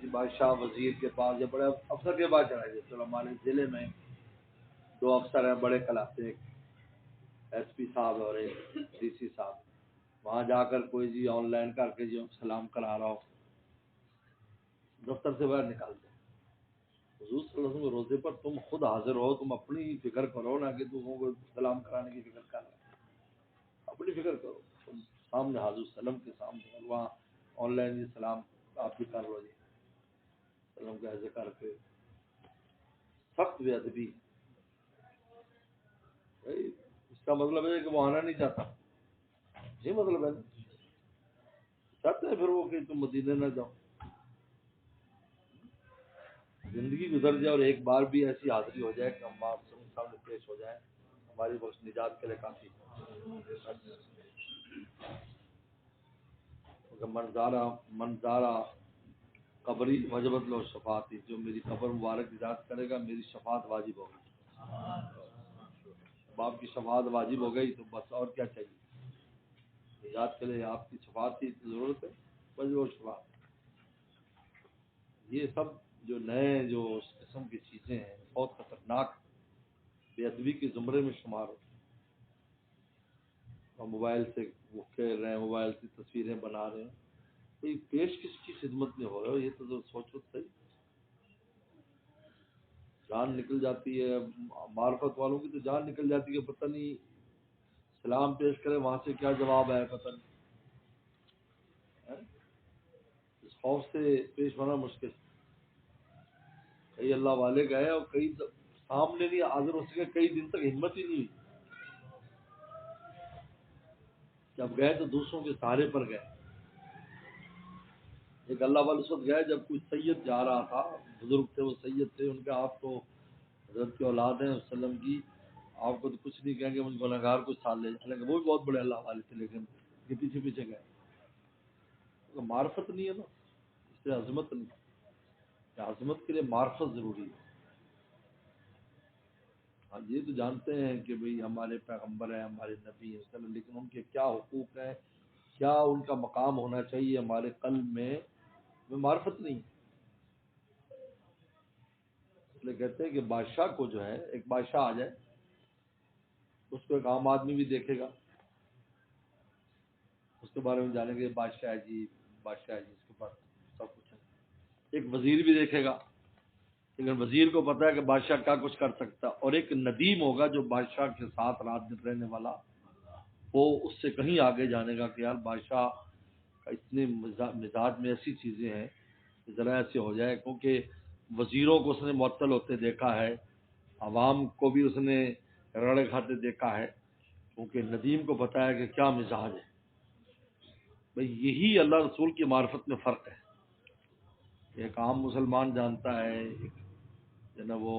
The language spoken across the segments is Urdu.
بادشاہ وزیر کے پاس یا بڑے افسر کے پاس چلا جائے. تو ہمارے ضلع میں 2 افسر ہیں بڑے کلاس، ایک ایس پی صاحب اور ایک ڈی سی صاحب. وہاں جا کر کوئی جی آن لائن کر کے جو سلام کرا رہا ہو، دفتر سے باہر نکال دیں. حضور صلی اللہ علیہ وسلم کے روزے پر تم خود حاضر ہو، تم اپنی فکر کرو، نہ کہ تم کو سلام کرانے کی فکر کر رہے. اپنی فکر کرو. تم سامنے حضور وسلم کے سامنے، وہاں آن لائن جی سلام آپ بھی کر لو جی. سلام کا ایسے کر کے سخت بے ادبی. اس کا مطلب ہے کہ وہ آنا نہیں چاہتا. یہ مطلب ہے چاہتے ہیں پھر وہ کہ تم مدینے نہ جاؤ. زندگی گزر جائے اور ایک بار بھی ایسی حاضری ہو جائے کہ ہم آپ سامنے پیش ہو جائیں، ہماری بخش نجات کے لیے کافی. منظارہ قبری وجبت لو شفاعتی، جو میری قبر مبارک ایجاد کرے گا میری شفاعت واجب ہوگی. باپ کی شفاعت واجب ہو گئی تو بس اور کیا چاہیے. نجات کے لیے آپ کی شفاعت کی ضرورت ہے، بس وہ شفاعت. یہ سب جو نئے جو اس قسم کی چیزیں ہیں بہت خطرناک بے ادبی کے زمرے میں شمار ہوتی ہیں. اور موبائل سے وہ کھیل رہے ہیں، موبائل سے تصویریں بنا رہے ہیں. کوئی پیش کس کی خدمت میں ہو رہا ہے؟ یہ تو سوچو صحیح. جان نکل جاتی ہے معرفت والوں کی، تو جان نکل جاتی ہے، پتہ نہیں سلام پیش کرے وہاں سے کیا جواب ہے پتہ نہیں. اس خوف سے پیش ہونا مشکل. کئی اللہ والے گئے اور کئی سامنے نہیں حاضر ہو سکے، کئی دن تک ہمت ہی نہیں ہوئی. جب گئے تو دوسروں کے سہارے پر گئے. ایک اللہ والے اس وقت گئے جب کوئی سید جا رہا تھا، بزرگ تھے، وہ سید تھے، ان کا آپ تو حضرت کی اولاد ہیں وسلم کی، آپ کو تو کچھ نہیں کہیں گے، مجھ گنہگار کو ساتھ لے جائیں. وہ بھی بہت بڑے اللہ والے تھے، لیکن یہ پیچھے پیچھے گئے. معرفت نہیں ہے نا، اس سے عظمت نہیں. عظمت کے لیے معرفت ضروری ہے. ہاں یہ تو جانتے ہیں کہ بھئی ہمارے پیغمبر ہیں، ہمارے نبی ہیں وسلم، لیکن ان کے کیا حقوق ہیں، کیا ان کا مقام ہونا چاہیے ہمارے قلب میں معرفت نہیں. اس لیے کہتے ہیں کہ بادشاہ کو جو ہے، ایک بادشاہ آ جائے، اس کو ایک عام آدمی بھی دیکھے گا، اس کے بارے میں جانیں گے بادشاہ ہے جی، بادشاہ ہے جی، اس کے پاس سب کچھ ہے. ایک وزیر بھی دیکھے گا، لیکن وزیر کو پتا ہے کہ بادشاہ کیا کچھ کر سکتا. اور ایک ندیم ہوگا جو بادشاہ کے ساتھ رات دن رہنے والا، وہ اس سے کہیں آگے جانے گا کہ یار بادشاہ کا اتنے مزاج میں ایسی چیزیں ہیں کہ ذرا ایسے ہو جائے. کیونکہ وزیروں کو اس نے معطل ہوتے دیکھا ہے، عوام کو بھی اس نے رڑے کھاتے دیکھا ہے، کیونکہ ندیم کو پتا ہے کہ کیا مزاج ہے. بھئی یہی اللہ رسول کی معرفت میں فرق ہے. ایک عام مسلمان جانتا ہے، ایک جو نا وہ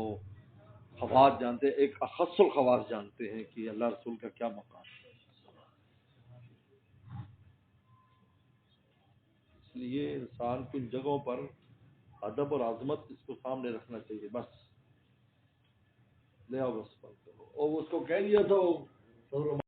خواص جانتے ہیں، ایک اخص الخواص جانتے ہیں کہ اللہ رسول کا کیا مقام ہے. اس لیے انسان کو ان جگہوں پر ادب اور عظمت اس کو سامنے رکھنا چاہیے. بس لے آؤ بس. اور اس کو کہہ دیا تھا